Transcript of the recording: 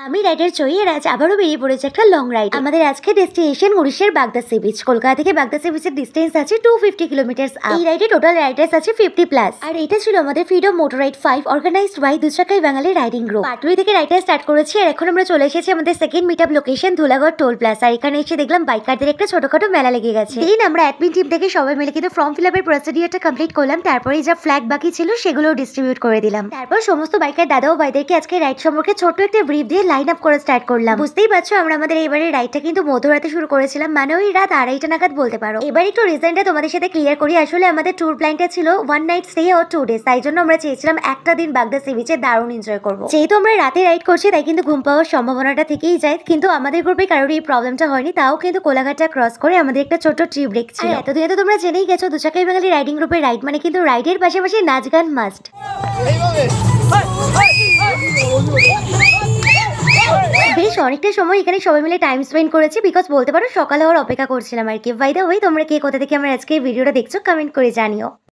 আমি রাইডার চই আর আজ আবারও বেরিয়ে পড়েছে একটা লং রাইড। আমাদের আজকে ডেস্টিনেশন উড়িষ্যার বাগদা সি বিচ। কলকাতা থেকে বাগদা সি বিচের ডিস্টেন্স আছে 250 কিলোমিটার। এই রাইডে টোটাল রাইডার্স আছে 50+। আর এটা ছিল আমাদের freedom motor ride 5 organised by Duchakai Bangali riding group. Patuli থেকে রাইডার স্টার্ট করেছি আর এখন আমরা চলে এসেছি আমাদের second meetup location Dhulagarh toll plaza. আর এখানে এসে দেখলাম বাইকারদের একটা ছোটখাটো মেলা লেগে গেছে। দিন আমরা অ্যাডমিন টিম থেকে সবাই মিলে কিন্তু ফর্ম ফিল আপের প্রসিডিউরটা কমপ্লিট করলাম। তারপরে যা ফ্ল্যাগ বাকি ছিল সেগুলো ডিস্ট্রিবিউট করে দিলাম। তারপর সমস্ত বাইকার দাদা ও ভাইদেরকে আজকে রাইড সম্পর্কে ছোট্ট একটা ব্রিফ দিয়ে লাইন আপ করে স্টার্ট করলাম। বুঝতেই পারছো আমরা আমাদের এবারে রাইডটা কিন্তু মধ্যরাতে শুরু করেছিলাম, মানে ওই রাত 2:30 নাগাদ বলতে পারো। এবার একটু রিজনটা তোমাদের সাথে ক্লিয়ার করি। আসলে আমাদের ট্যুর প্ল্যানটা ছিল 1 নাইট স্টে ও 2 ডেজ। তাই জন্য আমরা চেয়েছিলাম একটা দিন বাগদা সি বিচে দারুণ এনজয় করবো। যেহেতু আমরা রাতে রাইড করছি তাই কিন্তু ঘুম পাওয়ার সম্ভাবনাটা থেকেই যায়, কিন্তু আমাদের গ্রুপে কারোর এই প্রবলেমটা হয়নি। তাও কিন্তু কোলাঘাটটা ক্রস করে আমাদের একটা ছোট্ট ট্রিপ ব্রেক ছিল। এতদিনে তো তোমরা জেনেই গেছো দুচাকাই বাঙালি রাইডিং গ্রুপের রাইড মানে কিন্তু রাইডের পাশাপাশি নাচ গান মাস্ট। বেশ অনেকটা সময় এখানে সবাই মিলে টাইম স্পেন্ড করেছি, বিকজ বলতে পারো সকাল হওয়ার অপেক্ষা করছিলাম আর কি। বাই দ্য ওয়ে, তোমরা কে কোথা থেকে আমার আজকে এই ভিডিওটা দেখছো কমেন্ট করে জানিও।